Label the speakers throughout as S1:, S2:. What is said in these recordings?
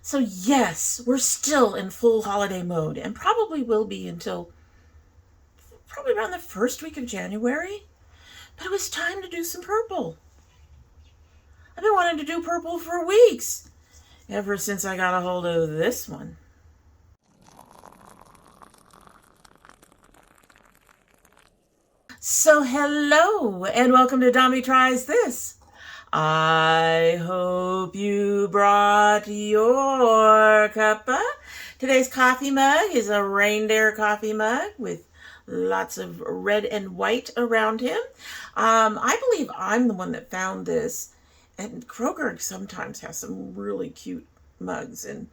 S1: So yes, we're still in full holiday mode and probably will be until probably around the first week of January. But it was time to do some purple. I've been wanting to do purple for weeks, ever since I got a hold of this one. So hello and welcome to domytriesthis. I hope you brought your cuppa. Today's coffee mug is a reindeer coffee mug with lots of red and white around him. I believe I'm the one that found this, and Kroger sometimes has some really cute mugs, and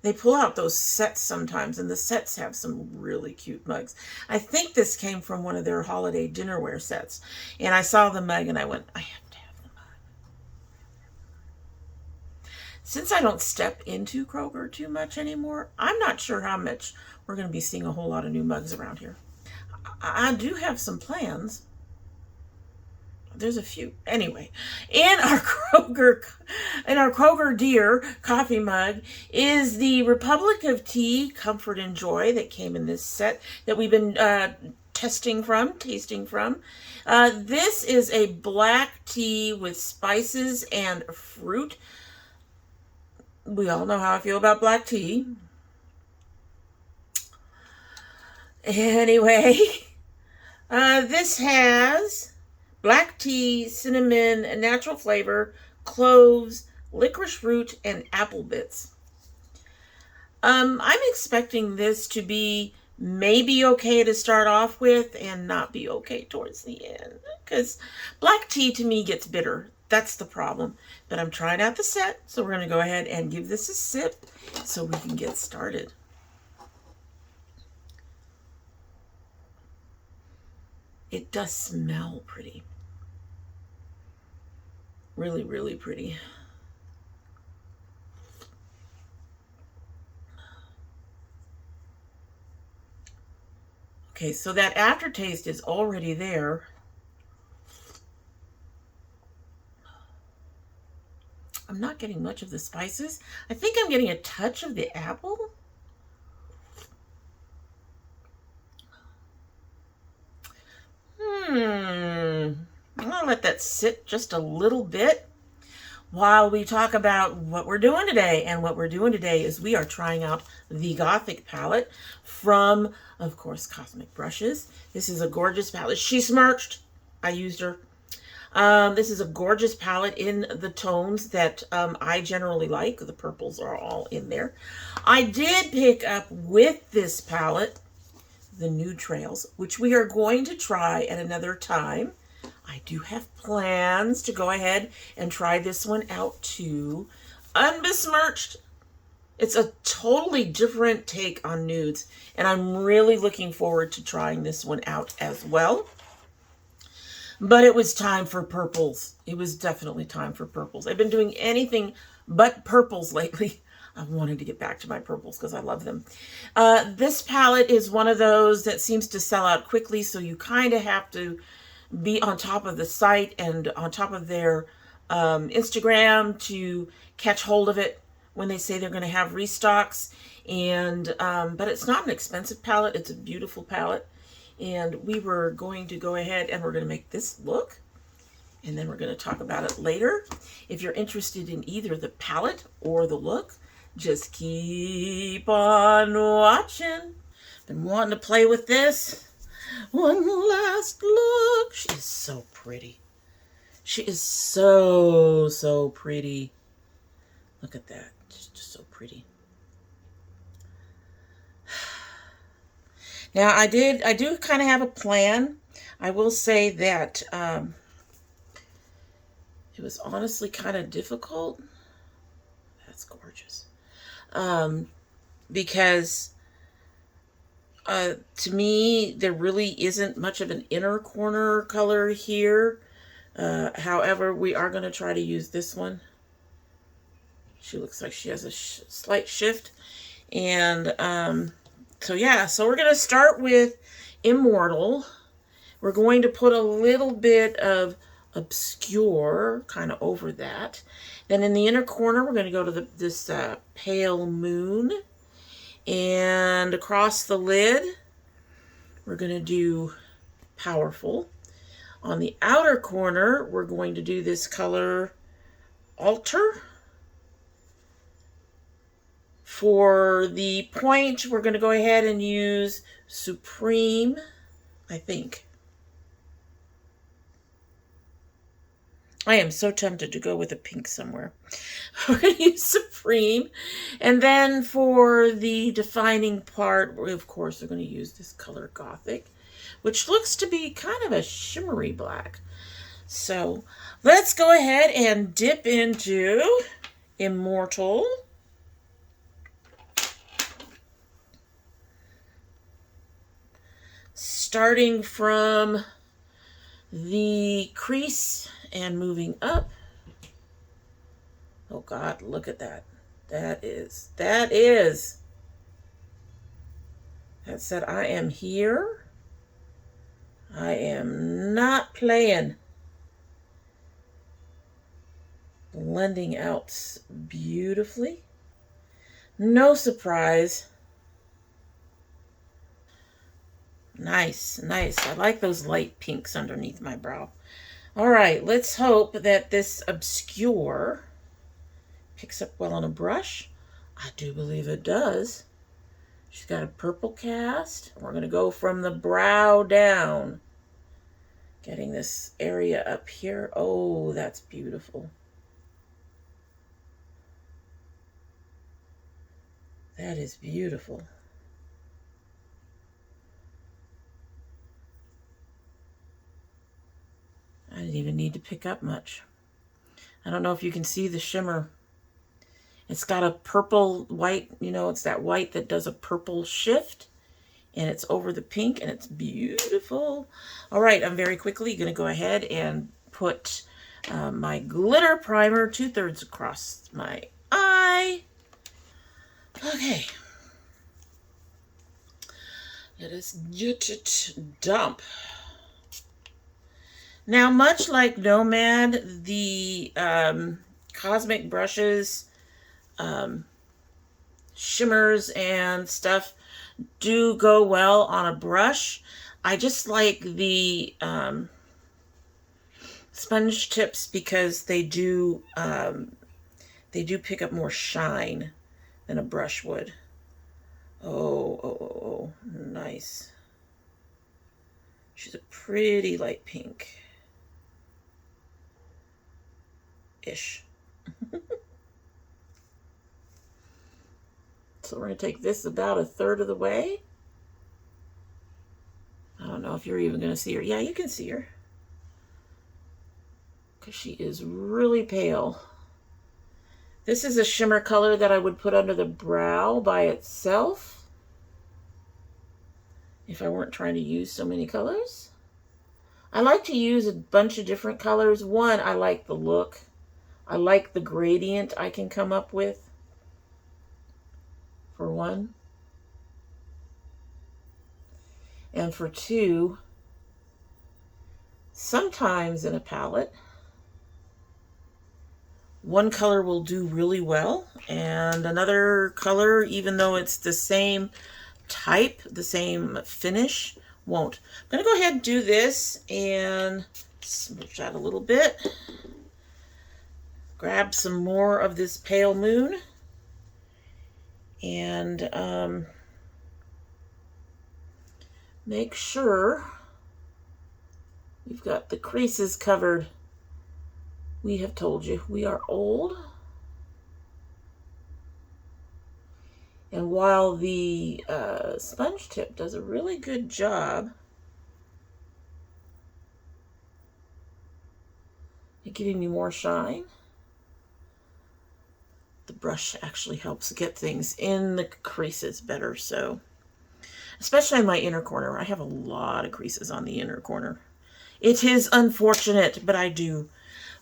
S1: they pull out those sets sometimes, and the sets have some really cute mugs. I think this came from one of their holiday dinnerware sets, and I saw the mug and I went, I have to have the mug. Since I don't step into Kroger too much anymore, I'm not sure how much we're going to be seeing a whole lot of new mugs around here. I do have some plans. There's a few. Anyway, in our Kroger Deer coffee mug is the Republic of Tea Comfort and Joy that came in this set that we've been tasting from. This is a black tea with spices and fruit. We all know how I feel about black tea. Anyway, this has black tea, cinnamon, natural flavor, cloves, licorice root, and apple bits. I'm expecting this to be maybe okay to start off with and not be okay towards the end, because black tea to me gets bitter. That's the problem. But I'm trying out the set, so we're going to go ahead and give this a sip so we can get started. It does smell pretty. Really, really pretty. Okay, so that aftertaste is already there. I'm not getting much of the spices. I think I'm getting a touch of the apple. I'm gonna let that sit just a little bit while we talk about what we're doing today. And what we're doing today is we are trying out the Gothic palette from, of course, Cosmic Brushes. This is a gorgeous palette. She smirched. I used her. This is a gorgeous palette in the tones that I generally like. The purples are all in there. I did pick up with this palette the Nude Trails, which we are going to try at another time. I do have plans to go ahead and try this one out too. Unbesmirched. It's a totally different take on nudes, and I'm really looking forward to trying this one out as well. But it was time for purples. It was definitely time for purples. I've been doing anything but purples lately. I wanted to get back to my purples because I love them. This palette is one of those that seems to sell out quickly, so you kind of have to be on top of the site and on top of their Instagram to catch hold of it when they say they're going to have restocks. And but it's not an expensive palette. It's a beautiful palette. And we were going to go ahead and we're going to make this look. And then we're going to talk about it later. If you're interested in either the palette or the look, just keep on watching. Been wanting to play with this. One last look. She is so pretty. She is so, so pretty. Look at that. She's just so pretty. Now, I do kind of have a plan. I will say that it was honestly kind of difficult. That's gorgeous. Because to me, there really isn't much of an inner corner color here. However, we are going to try to use this one. She looks like she has a slight shift. And so yeah, so we're going to start with Immortal. We're going to put a little bit of obscure kind of over that. Then in the inner corner, we're going to go to this pale moon. And across the lid, we're going to do powerful. On the outer corner, we're going to do this color altar. For the point, we're going to go ahead and use Supreme, I think. I am so tempted to go with a pink somewhere. We're going to use Supreme. And then for the defining part, of course, we're going to use this color Gothic, which looks to be kind of a shimmery black. So let's go ahead and dip into Immortal. Starting from the crease and moving up. Oh God, look at that. That said, I am here. I am not playing. Blending out beautifully. No surprise. Nice, nice. I like those light pinks underneath my brow. All right, let's hope that this obscure picks up well on a brush. I do believe it does. She's got a purple cast. We're going to go from the brow down. Getting this area up here. Oh, that's beautiful. That is beautiful. I didn't even need to pick up much. I don't know if you can see the shimmer. It's got a purple white, it's that white that does a purple shift. And it's over the pink and it's beautiful. All right, I'm very quickly going to go ahead and put my glitter primer 2/3 across my eye. Okay. Let us get it dump. Now, much like Nomad, the cosmic brushes, shimmers and stuff do go well on a brush. I just like the sponge tips because they do pick up more shine than a brush would. Oh, nice. She's a pretty light pink. Ish. So we're going to take this about 1/3 of the way. I don't know if you're even going to see her. Yeah, you can see her. Because she is really pale. This is a shimmer color that I would put under the brow by itself. If I weren't trying to use so many colors. I like to use a bunch of different colors. One, I like the look. I like the gradient I can come up with, for one. And for two, sometimes in a palette, one color will do really well, and another color, even though it's the same type, the same finish, won't. I'm going to go ahead and do this and smooch out a little bit. Grab some more of this pale moon and make sure we've got the creases covered. We have told you we are old. And while the sponge tip does a really good job at giving me more shine, the brush actually helps get things in the creases better. So, especially in my inner corner, I have a lot of creases on the inner corner. It is unfortunate, but I do.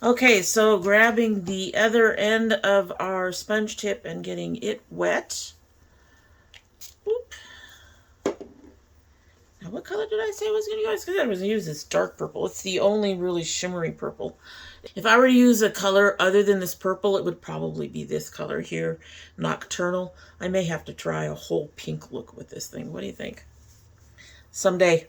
S1: Okay, so grabbing the other end of our sponge tip and getting it wet. Oop. Now, what color did I say I was going to use? Because I was going to use this dark purple. It's the only really shimmery purple. If I were to use a color other than this purple, it would probably be this color here, Nocturnal. I may have to try a whole pink look with this thing. What do you think? Someday.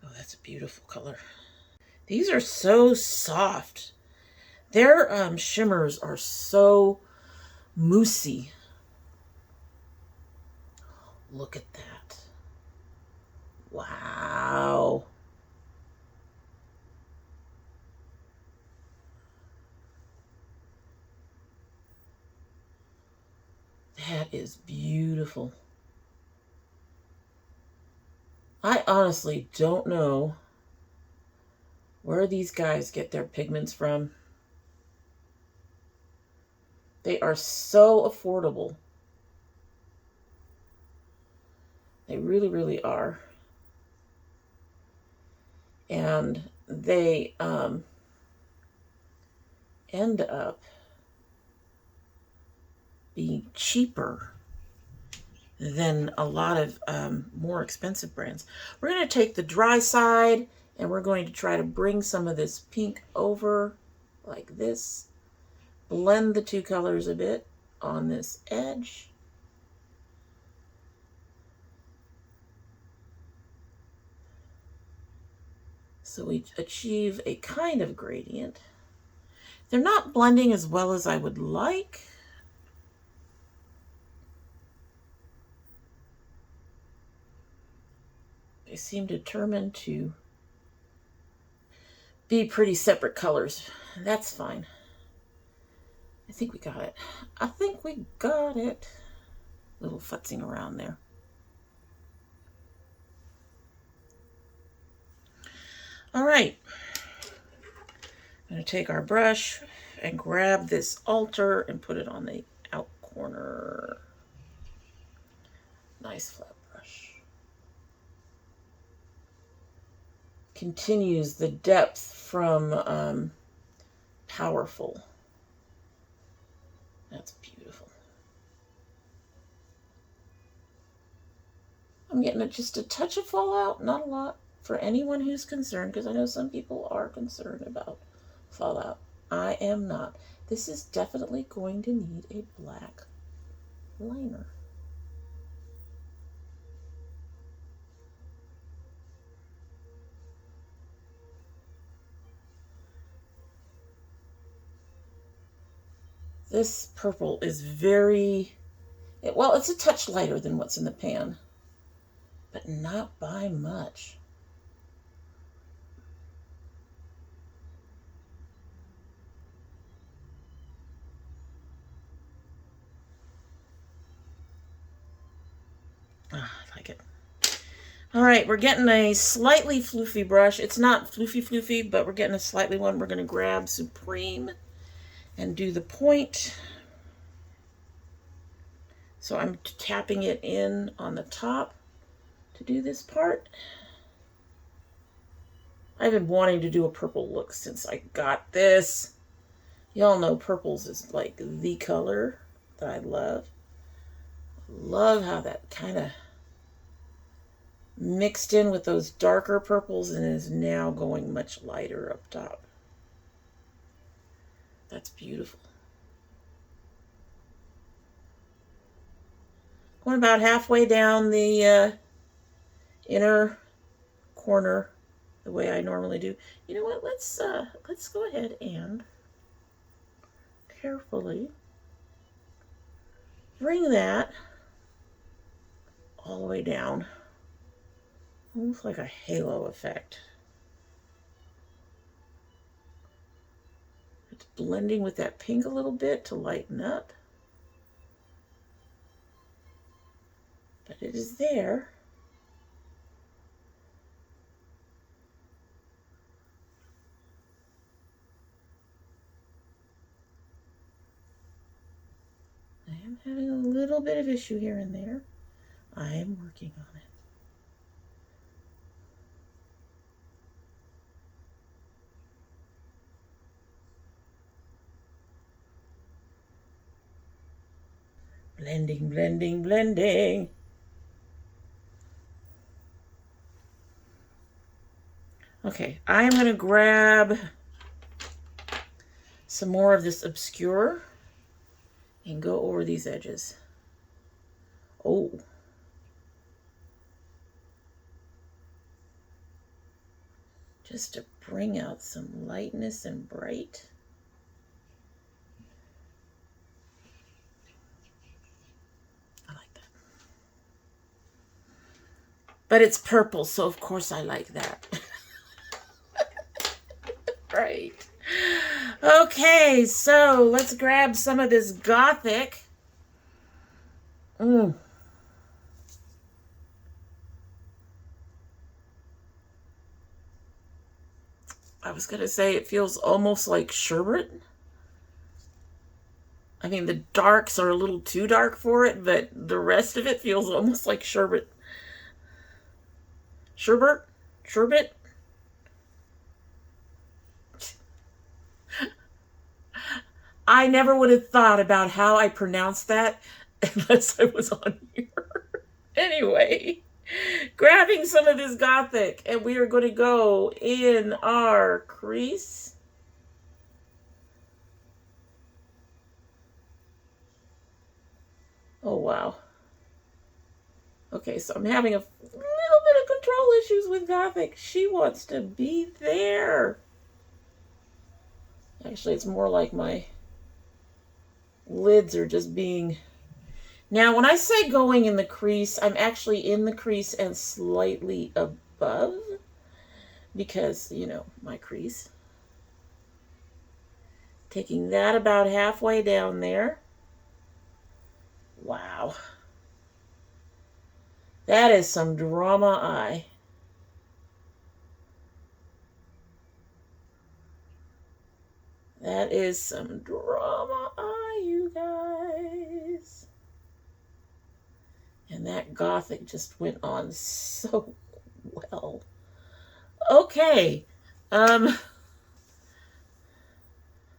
S1: Oh, that's a beautiful color. These are so soft. Their shimmers are so moussey. Look at that. Wow. That is beautiful. I honestly don't know where these guys get their pigments from. They are so affordable. They really, really are. And they end up being cheaper than a lot of more expensive brands. We're going to take the dry side and we're going to try to bring some of this pink over like this. Blend the two colors a bit on this edge. So we achieve a kind of gradient. They're not blending as well as I would like. They seem determined to be pretty separate colors. That's fine. I think we got it. I think we got it. Little futzing around there. All right. I'm going to take our brush and grab this altar and put it on the out corner. Nice flat brush. Continues the depth from Powerful. That's beautiful. I'm getting just a touch of fallout, not a lot, for anyone who's concerned, because I know some people are concerned about fallout. I am not. This is definitely going to need a black liner. This purple is very, well, it's a touch lighter than what's in the pan, but not by much. I like it. All right, we're getting a slightly floofy brush. It's not floofy, but we're getting a slightly one. We're going to grab Supreme and do the point. So I'm tapping it in on the top to do this part. I've been wanting to do a purple look since I got this. Y'all know purples is like the color that I love. Love how that kind of mixed in with those darker purples and is now going much lighter up top. That's beautiful. Going about halfway down the inner corner the way I normally do. You know what? Let's go ahead and carefully bring that all the way down. Almost like a halo effect. It's blending with that pink a little bit to lighten up. But it is there. I am having a little bit of issue here and there. I am working on it. Blending, blending, blending. Okay, I'm going to grab some more of this obscure and go over these edges. Oh. Just to bring out some lightness and bright. I like that. But it's purple, so of course I like that. Right. Okay, so let's grab some of this Gothic. I was going to say it feels almost like sherbet. I mean, the darks are a little too dark for it, but the rest of it feels almost like sherbet. Sherbet? Sherbet? I never would have thought about how I pronounced that unless I was on here. Anyway, grabbing some of this Gothic, and we are going to go in our crease. Oh, wow. Okay, so I'm having a little bit of control issues with Gothic. She wants to be there. Actually, it's more like my lids are just being... Now, when I say going in the crease, I'm actually in the crease and slightly above. Because, you know, my crease. Taking that about halfway down there. Wow. That is some drama eye. That is some drama eye, you guys. And that Gothic just went on so well. Okay. I'm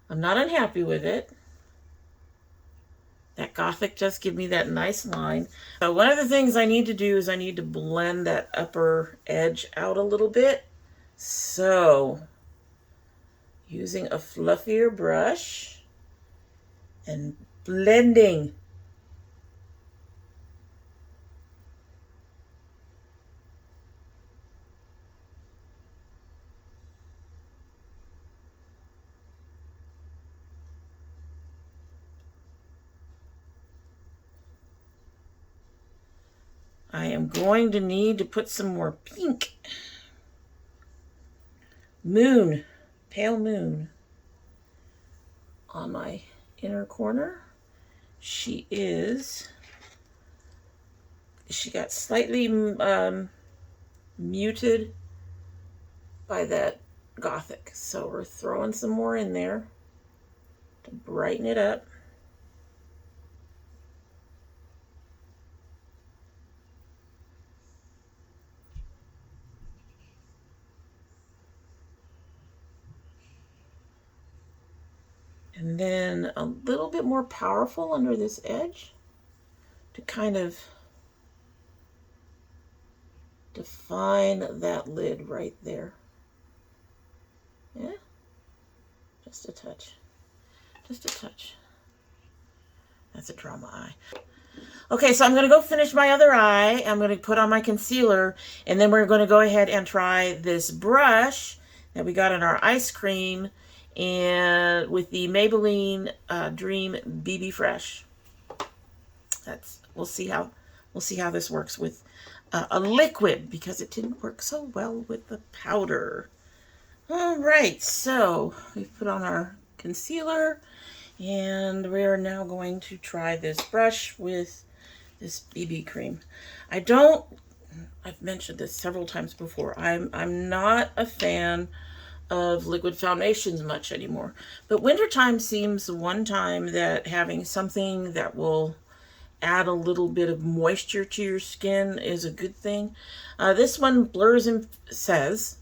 S1: not unhappy with it. That Gothic just give me that nice line. So one of the things I need to do is I need to blend that upper edge out a little bit. So, using a fluffier brush and blending. I am going to need to put some more pink. Moon, pale moon, on my inner corner. She got slightly muted by that Gothic. So we're throwing some more in there to brighten it up. And then a little bit more powerful under this edge to kind of define that lid right there. Yeah, just a touch. Just a touch. That's a drama eye. Okay, so I'm going to go finish my other eye. I'm going to put on my concealer, and then we're going to go ahead and try this brush that we got in our ice cream, and with the Maybelline Dream BB Fresh. We'll see how this works with a liquid, because it didn't work so well with the powder. All right, so we've put on our concealer, and we are now going to try this brush with this BB cream. I've mentioned this several times before. I'm not a fan of liquid foundations much anymore. But wintertime seems one time that having something that will add a little bit of moisture to your skin is a good thing. This one blurs and says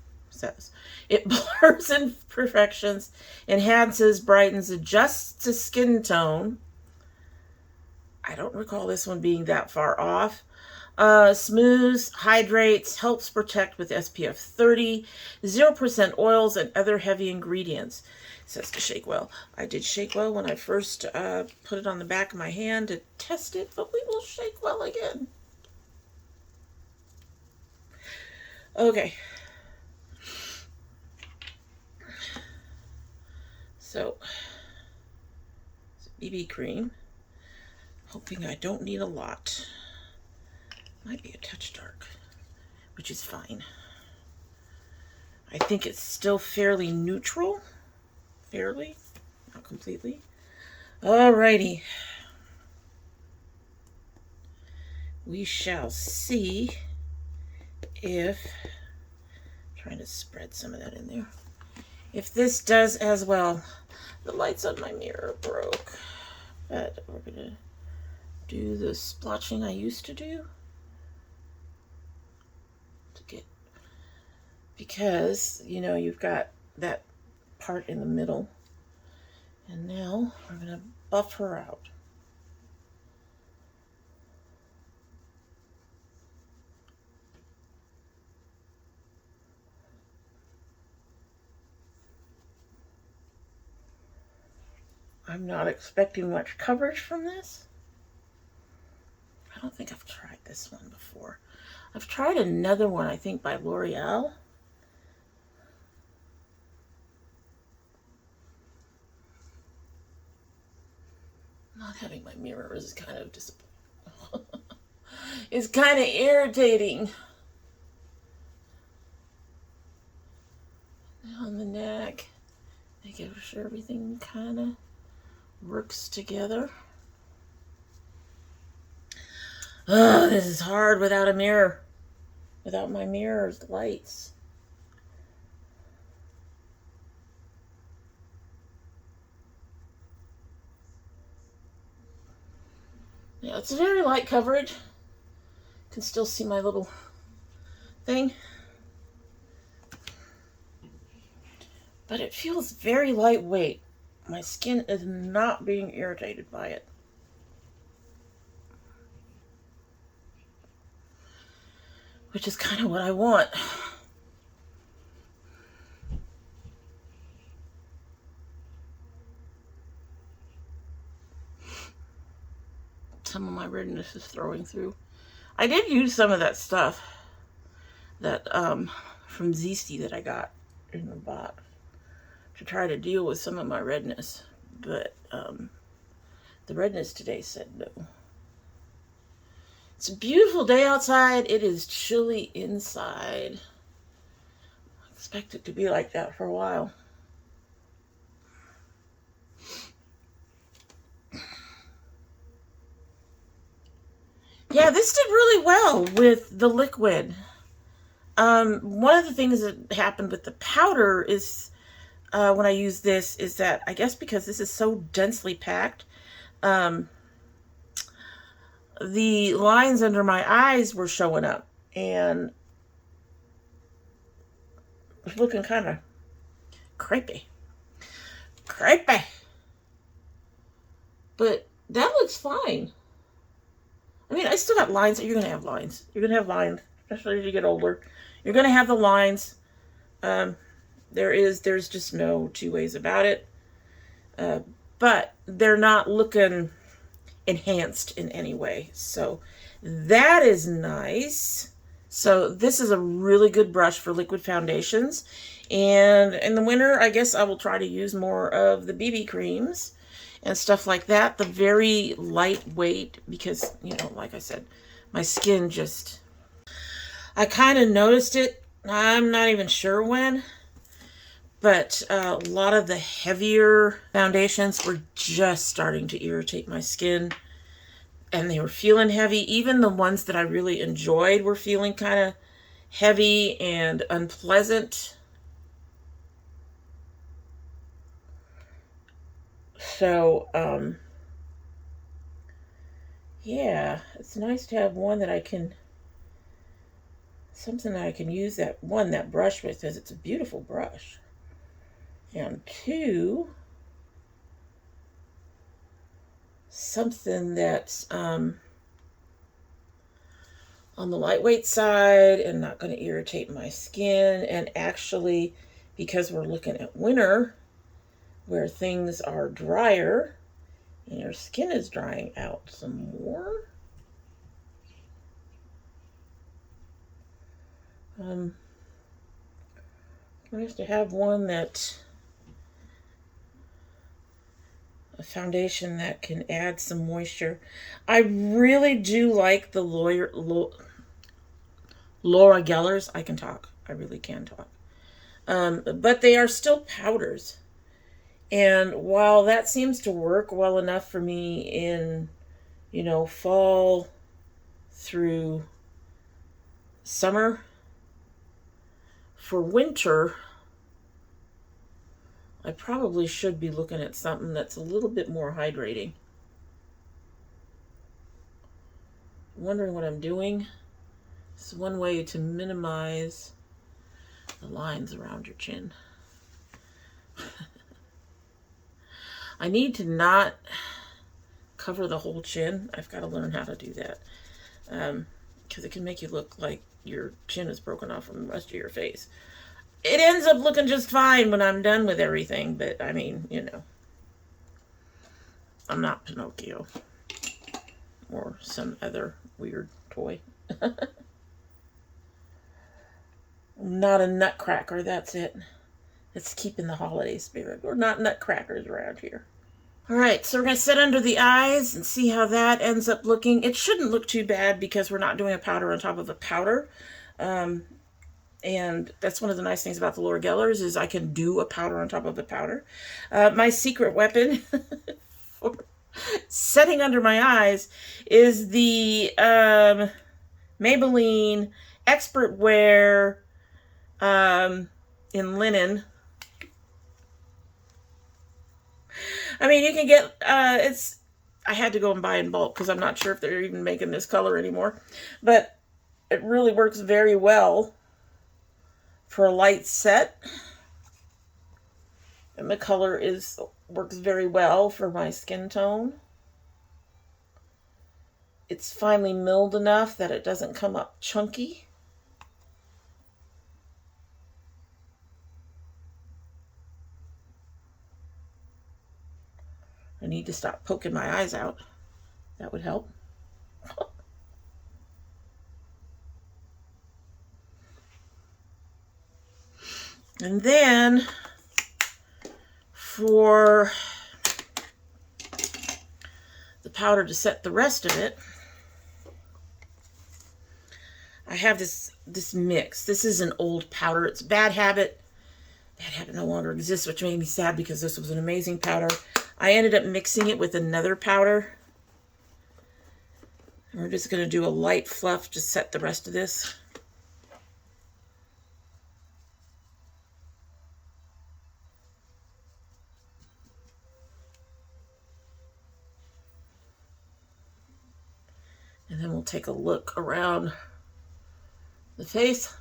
S1: it blurs imperfections, enhances, brightens, adjusts to skin tone, I don't recall this one being that far off. Smooths, hydrates, helps protect with SPF 30, 0% oils and other heavy ingredients. It says to shake well. I did shake well when I first put it on the back of my hand to test it, but we will shake well again. Okay. So, it's BB cream. Hoping I don't need a lot. Might be a touch dark, which is fine. I think it's still fairly neutral. Fairly, not completely. Alrighty. We shall see if, trying to spread some of that in there, if this does as well. The lights on my mirror broke, but we're gonna do the splotching I used to do to get, because you know you've got that part in the middle, and now we're gonna buff her out. I'm not expecting much coverage from this. I don't think I've tried this one before. I've tried another one, I think, by L'Oreal. Not having my mirror is kind of disappointing. It's kind of irritating. On the neck, making sure everything kind of works together. Oh, this is hard without a mirror. Without my mirror's lights. Yeah, it's very light coverage. You can still see my little thing. But it feels very lightweight. My skin is not being irritated by it. Which is kind of what I want. Some of my redness is throwing through. I did use some of that stuff that from Zesty that I got in the box to try to deal with some of my redness, but the redness today said no. It's a beautiful day outside. It is chilly inside. I expect it to be like that for a while. Yeah, this did really well with the liquid. One of the things that happened with the powder is when I use this is that I guess because this is so densely packed, the lines under my eyes were showing up and it was looking kind of creepy. But that looks fine. I mean, I still got lines. You're going to have lines. You're going to have lines, especially as you get older. You're going to have the lines. There's just no two ways about it. But they're not looking enhanced in any way. So that is nice. So this is a really good brush for liquid foundations. And in the winter, I guess I will try to use more of the BB creams and stuff like that. The very lightweight, because, you know, like I said, my skin just, I kind of noticed it. I'm not even sure when, but a lot of the heavier foundations were just starting to irritate my skin, and they were feeling heavy. Even the ones that I really enjoyed were feeling kind of heavy and unpleasant. So, yeah, it's nice to have one that I can, something that I can use that brush with, because it's a beautiful brush. And two, something that's on the lightweight side and not going to irritate my skin. And actually, because we're looking at winter, where things are drier and your skin is drying out some more. Nice to have one that, a foundation that can add some moisture. I really do like the Laura Geller's. I can talk. I really can talk. But they are still powders. And while that seems to work well enough for me in, fall through summer, for winter, I probably should be looking at something that's a little bit more hydrating. Wondering what I'm doing. This is one way to minimize the lines around your chin. I need to not cover the whole chin. I've got to learn how to do that. Because it can make you look like your chin is broken off from the rest of your face. It ends up looking just fine when I'm done with everything, but I mean, I'm not Pinocchio or some other weird toy. I'm not a nutcracker, that's it. It's keeping the holiday spirit. We're not nutcrackers around here. All right, so we're going to sit under the eyes and see how that ends up looking. It shouldn't look too bad because we're not doing a powder on top of a powder. And that's one of the nice things about the Laura Geller's is I can do a powder on top of a powder. My secret weapon for setting under my eyes is the Maybelline Expert Wear in linen. I mean, you can get, I had to go and buy in bulk because I'm not sure if they're even making this color anymore. But it really works very well for a light set. And the color works very well for my skin tone. It's finely milled enough that it doesn't come up chunky. I need to stop poking my eyes out. That would help. And then for the powder to set the rest of it, I have this mix. This is an old powder. It's Bad Habit. Bad Habit no longer exists, which made me sad because this was an amazing powder. I ended up mixing it with another powder. And we're just going to do a light fluff to set the rest of this. And then we'll take a look around the face.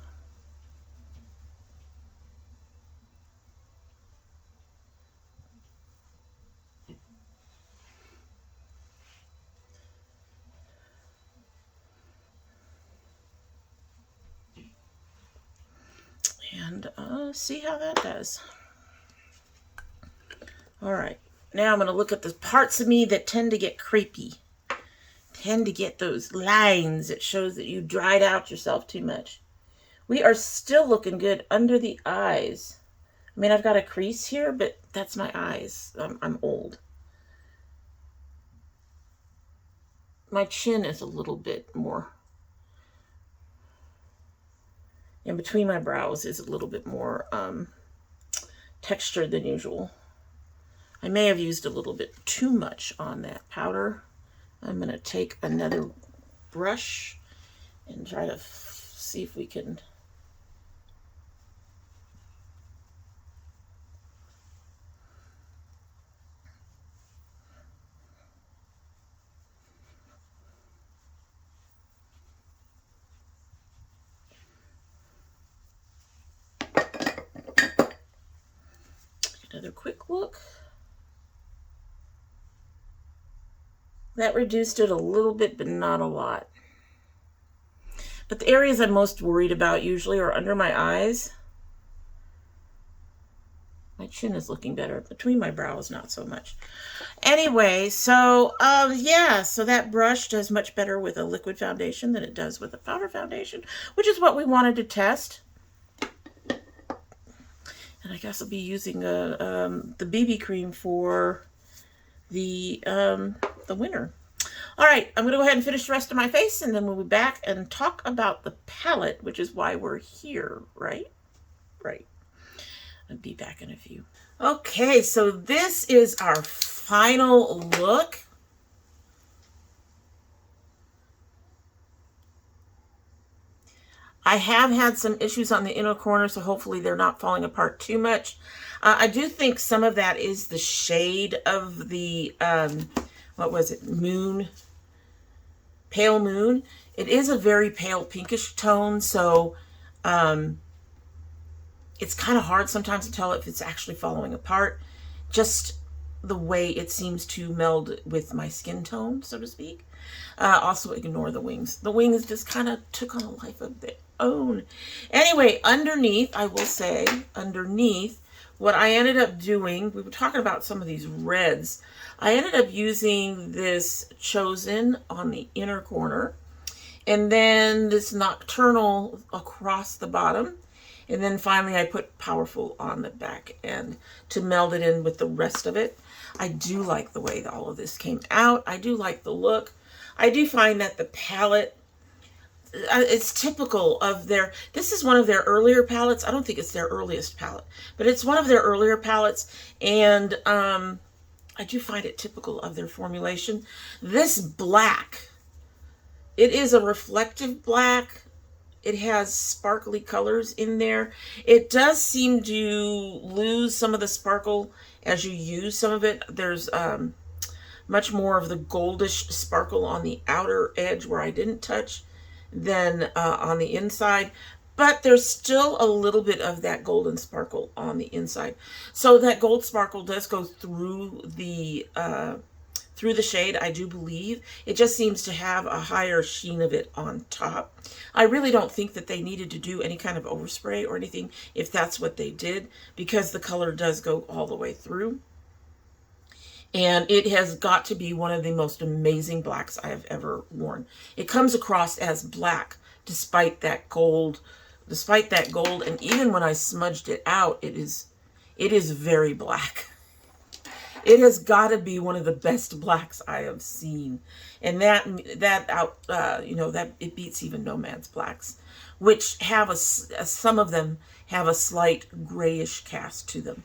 S1: And see how that does. All right, now I'm going to look at the parts of me that tend to get crepey. Tend to get those lines. It shows that you dried out yourself too much. We are still looking good under the eyes. I mean, I've got a crease here, but that's my eyes. I'm old. My chin is a little bit more, and between my brows is a little bit more textured than usual. I may have used a little bit too much on that powder. I'm going to take another brush and try to see if we can another quick look. That reduced it a little bit, but not a lot. But the areas I'm most worried about usually are under my eyes. My chin is looking better. Between my brows, not so much. Anyway, so yeah, so that brush does much better with a liquid foundation than it does with a powder foundation, which is what we wanted to test. And I guess I'll be using the BB cream for the winter. All right, I'm going to go ahead and finish the rest of my face, and then we'll be back and talk about the palette, which is why we're here, right? Right. I'll be back in a few. Okay, so this is our final look. I have had some issues on the inner corner, so hopefully they're not falling apart too much. I do think some of that is the shade of the, what was it, moon, pale moon. It is a very pale pinkish tone, so it's kind of hard sometimes to tell if it's actually falling apart. Just the way it seems to meld with my skin tone, so to speak. Also ignore the wings. The wings just kind of took on a life of their own. Anyway, underneath, I will say, underneath, what I ended up doing, we were talking about some of these reds. I ended up using this Chosen on the inner corner, and then this Nocturnal across the bottom. And then finally I put Powerful on the back end to meld it in with the rest of it. I do like the way that all of this came out. I do like the look. I do find that the palette, it's typical of their, this is one of their earlier palettes. I don't think it's their earliest palette, but it's one of their earlier palettes. And I do find it typical of their formulation. This black, it is a reflective black. It has sparkly colors in there. It does seem to lose some of the sparkle as you use some of it. There's much more of the goldish sparkle on the outer edge where I didn't touch than on the inside. But there's still a little bit of that golden sparkle on the inside. So that gold sparkle does go through the shade, I do believe. It just seems to have a higher sheen of it on top. I really don't think that they needed to do any kind of overspray or anything if that's what they did, because the color does go all the way through. And it has got to be one of the most amazing blacks I have ever worn. It comes across as black despite that gold, and even when I smudged it out, it is very black. It has got to be one of the best blacks I have seen, and that it beats even Nomad's blacks, which have some of them have a slight grayish cast to them.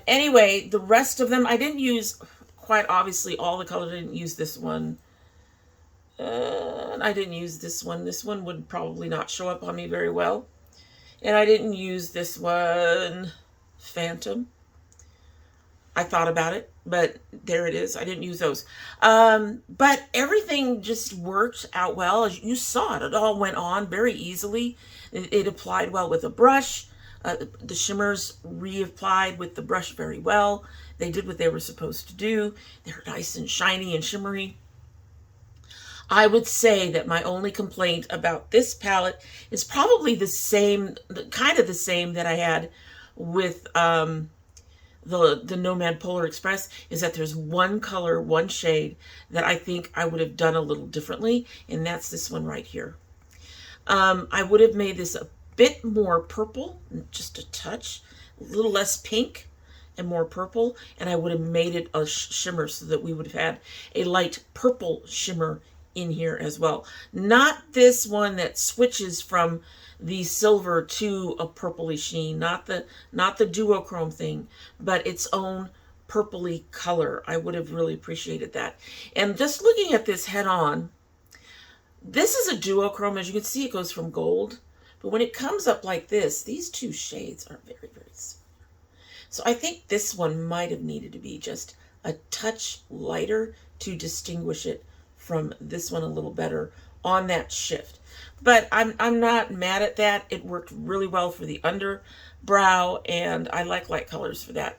S1: Anyway, the rest of them I didn't use, quite obviously all the colors. I didn't use this one. I didn't use this one. This one would probably not show up on me very well. And I didn't use this one, Phantom. I thought about it, but there it is. I didn't use those. But everything just worked out well. As you saw it, it all went on very easily. It applied well with a brush. The shimmers reapplied with the brush very well. They did what they were supposed to do. They're nice and shiny and shimmery. I would say that my only complaint about this palette is probably the same, kind of the same that I had with the Nomad Polar Express, is that there's one color, one shade that I think I would have done a little differently, and that's this one right here. I would have made this a bit more purple, just a touch, a little less pink and more purple, and I would have made it a shimmer so that we would have had a light purple shimmer in here as well. Not this one that switches from the silver to a purpley sheen, not the duochrome thing, but its own purpley color. I would have really appreciated that. And just looking at this head on, this is a duochrome. As you can see, it goes from gold, but when it comes up like this, these two shades are very, very similar. So I think this one might have needed to be just a touch lighter to distinguish it from this one a little better on that shift. but I'm not mad at that. It worked really well for the underbrow, and I like light colors for that.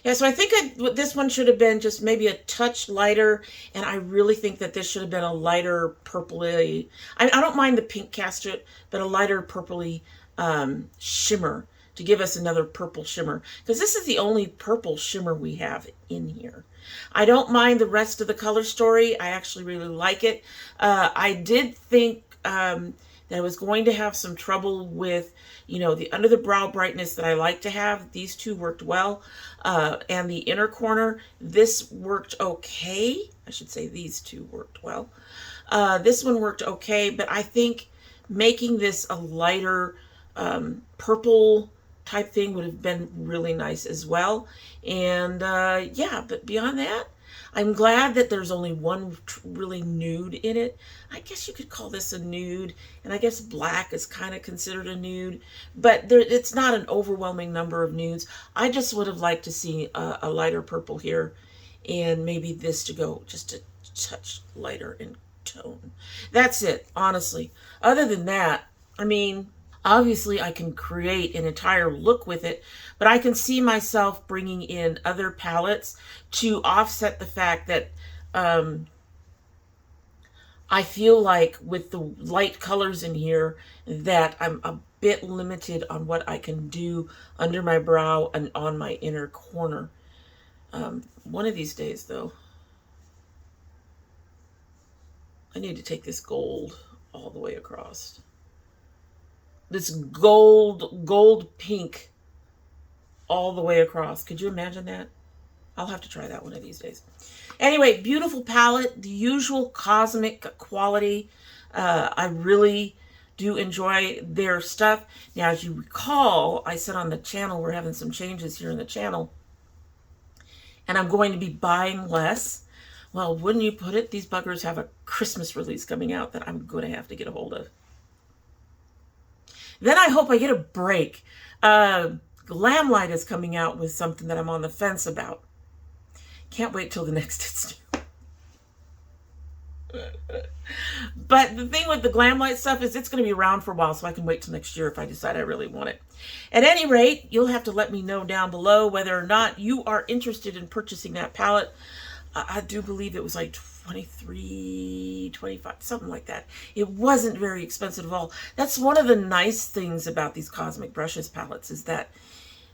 S1: Yeah, so I think this one should have been just maybe a touch lighter, and I really think that this should have been a lighter purpley. I don't mind the pink castor, but a lighter purpley shimmer to give us another purple shimmer, because this is the only purple shimmer we have in here. I don't mind the rest of the color story. I actually really like it. I did think that I was going to have some trouble with, you know, the under the brow brightness that I like to have. These two worked well. And the inner corner, this worked okay. I should say these two worked well. This one worked okay, but I think making this a lighter purple type thing would have been really nice as well. And yeah, but beyond that, I'm glad that there's only one really nude in it. I guess you could call this a nude, and I guess black is kind of considered a nude, but it's not an overwhelming number of nudes. I just would have liked to see a lighter purple here, and maybe this to go just a touch lighter in tone. That's it, honestly. Other than that, I mean, obviously, I can create an entire look with it, but I can see myself bringing in other palettes to offset the fact that I feel like with the light colors in here that I'm a bit limited on what I can do under my brow and on my inner corner. One of these days, though, I need to take this gold all the way across. This gold pink all the way across. Could you imagine that? I'll have to try that one of these days. Anyway, beautiful palette, the usual cosmic quality. I really do enjoy their stuff. Now, as you recall, I said on the channel, we're having some changes here in the channel, and I'm going to be buying less. Well, wouldn't you put it, these buggers have a Christmas release coming out that I'm going to have to get a hold of. Then I hope I get a break. Glamlight is coming out with something that I'm on the fence about. Can't wait till the next It's New. But the thing with the Glamlight stuff is it's going to be around for a while, so I can wait till next year if I decide I really want it. At any rate, you'll have to let me know down below whether or not you are interested in purchasing that palette. I do believe it was like $23, $25, something like that. It wasn't very expensive at all. That's one of the nice things about these Cosmic Brushes palettes is that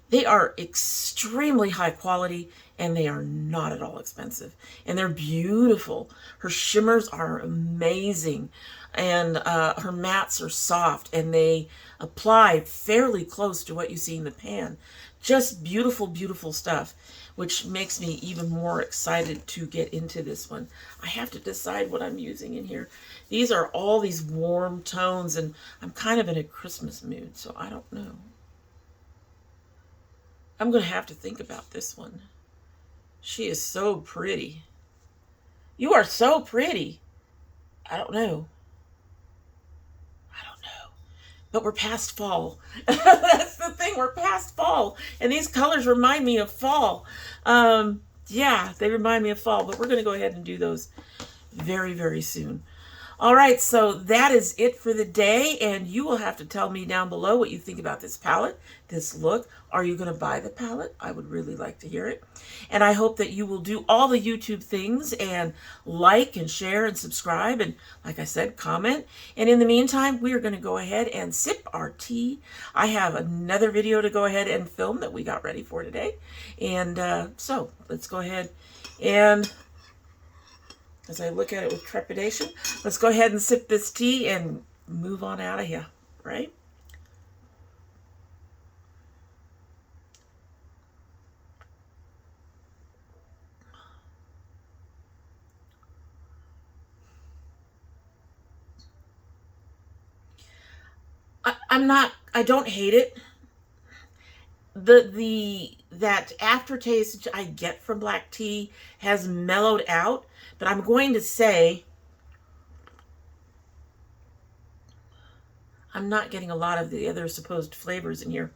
S1: they are extremely high quality and they are not at all expensive. And they're beautiful. Her shimmers are amazing. And her mattes are soft and they apply fairly close to what you see in the pan. Just beautiful, beautiful stuff, which makes me even more excited to get into this one. I have to decide what I'm using in here. These are all these warm tones, and I'm kind of in a Christmas mood, so I don't know. I'm going to have to think about this one. She is so pretty. You are so pretty. I don't know. But we're past fall. That's the thing. We're past fall. And these colors remind me of fall. Yeah, they remind me of fall. But we're going to go ahead and do those very, very soon. All right, so that is it for the day, and you will have to tell me down below what you think about this palette, this look. Are you going to buy the palette? I would really like to hear it. And I hope that you will do all the YouTube things and like and share and subscribe and, like I said, comment. And in the meantime, we are going to go ahead and sip our tea. I have another video to go ahead and film that we got ready for today. And so let's go ahead and... as I look at it with trepidation, let's go ahead and sip this tea and move on out of here, right? I don't hate it. That aftertaste I get from black tea has mellowed out, but I'm going to say I'm not getting a lot of the other supposed flavors in here.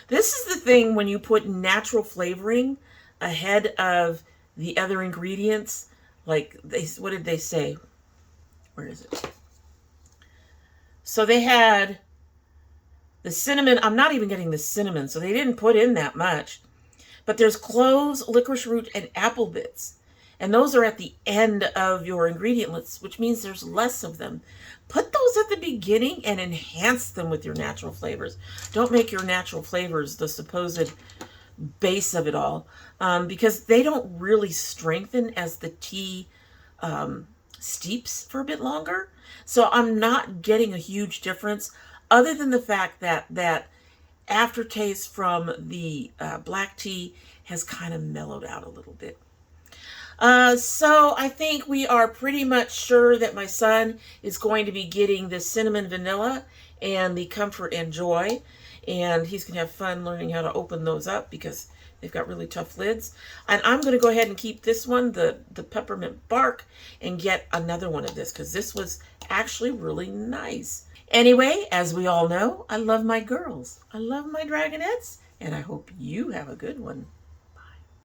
S1: This is the thing when you put natural flavoring ahead of the other ingredients. Like, what did they say? Where is it? So they had the cinnamon. I'm not even getting the cinnamon, so they didn't put in that much. But there's cloves, licorice root, and apple bits. And those are at the end of your ingredient list, which means there's less of them. Put those at the beginning and enhance them with your natural flavors. Don't make your natural flavors the supposed base of it all, because they don't really strengthen as the tea steeps for a bit longer. So I'm not getting a huge difference, other than the fact that that aftertaste from the black tea has kind of mellowed out a little bit. So I think we are pretty much sure that my son is going to be getting the cinnamon vanilla and the comfort and joy. And he's going to have fun learning how to open those up because they've got really tough lids. And I'm going to go ahead and keep this one, the peppermint bark, and get another one of this because this was actually really nice. Anyway, as we all know, I love my girls. I love my dragonettes, and I hope you have a good one.